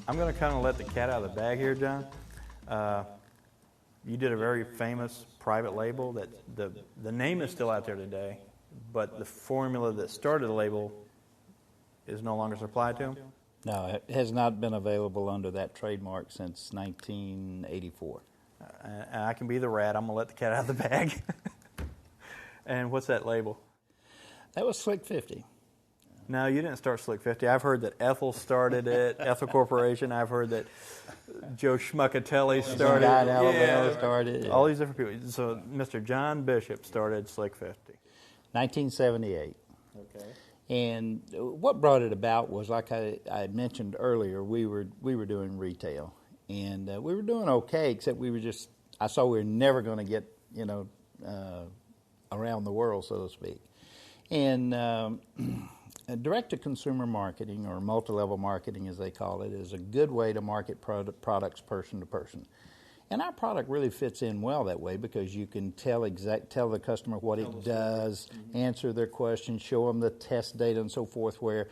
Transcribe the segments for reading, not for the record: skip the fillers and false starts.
I'm going to kind of let the cat out of the bag here, John. You did a very famous private label that the name is still out there today, but the formula that started the label is no longer supplied to them? No, it has not been available under that trademark since 1984. And I can be the rat. I'm going to let the cat out of the bag. And what's that label? That was Slick 50. No, you didn't start Slick 50. I've heard that Ethel started it, Ethel Corporation. I've heard that Joe Schmuckatelli started it. Started it. All these different people. So Mr. John Bishop started Slick 50. 1978. Okay. And what brought it about was, like I mentioned earlier, we were doing retail, and we were doing okay, except I saw we were never going to get around the world, so to speak. And direct-to-consumer marketing, or multi-level marketing as they call it, is a good way to market products person to person. And our product really fits in well that way, because you can tell the customer what it does, answer their questions, show them the test data and so forth, where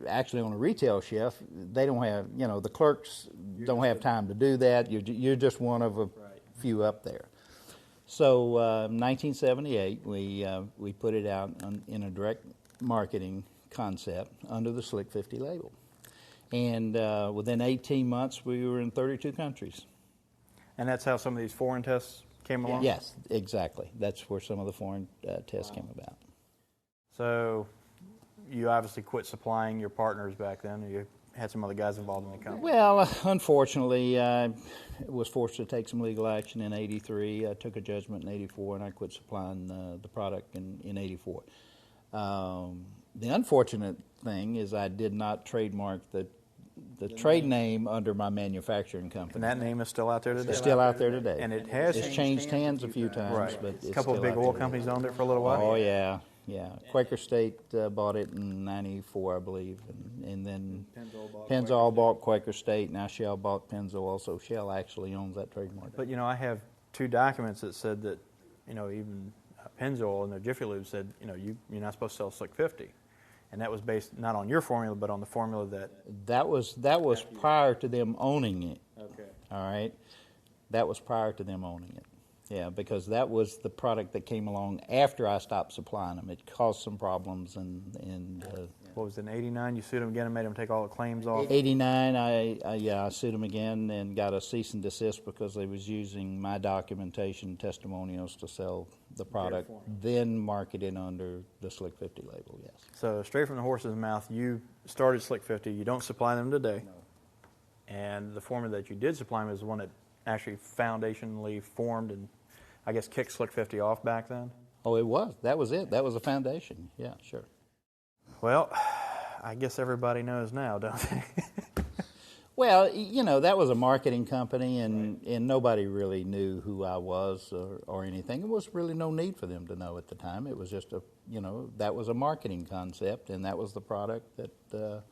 actually on a retail shelf, they don't have, the clerks don't have time to do that. You're just one of a few up there. So 1978, we put it out in a direct marketing concept under the Slick 50 label. And within 18 months, we were in 32 countries. And that's how some of these foreign tests came along? Yes, exactly. That's where some of the foreign tests came about. So you obviously quit supplying your partners back then, and you had some other guys involved in the company. Well, unfortunately, I was forced to take some legal action in 83. I took a judgment in 84, and I quit supplying the product in 84. The unfortunate thing is I did not trademark the trade name under my manufacturing company. And that name is still out there today? It's still out there today. And it has changed hands a few times. Right. But it's a couple of big oil companies owned it for a little while? Oh, yeah. Quaker State bought it in 94, I believe. And then Pennzoil bought Quaker State. Now Shell bought Pennzoil also. Shell actually owns that trademark. But, I have two documents that said that, even Pennzoil and their Jiffy Lube said, you're not supposed to sell Slick 50. And that was based not on your formula, but on the formula that was prior to them owning it. Okay. All right, that was prior to them owning it. Yeah, because that was the product that came along after I stopped supplying them. It caused some problems, and what was it, in '89? You sued them again and made them take all the claims off. '89, I sued them again and got a cease and desist because they was using my documentation, testimonials to sell the product, then marketed under the Slick 50 label. Yes. So straight from the horse's mouth, you started Slick 50. You don't supply them today. No. And the formula that you did supply them is the one that actually foundationally formed and, I guess, kicked Slick 50 off back then? Oh, it was. That was it. That was a foundation. Yeah, sure. Well, I guess everybody knows now, don't they? Well, that was a marketing company, and nobody really knew who I was or anything. There was really no need for them to know at the time. It was just that was a marketing concept, and that was the product that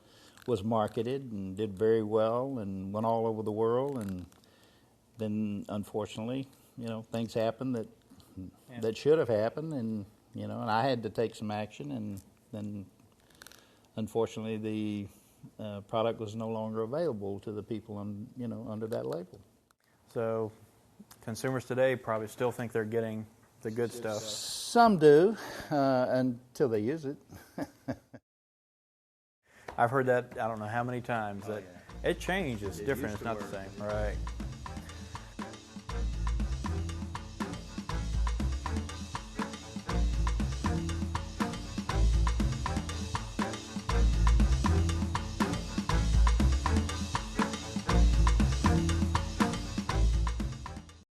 was marketed and did very well and went all over the world. And then, unfortunately, things happened that should have happened, and and I had to take some action, and then, unfortunately, the product was no longer available to the people under that label. So consumers today probably still think they're getting the good stuff. Some do, until they use it. I've heard that I don't know how many times, that it changes, it's different, it's not the same. Right.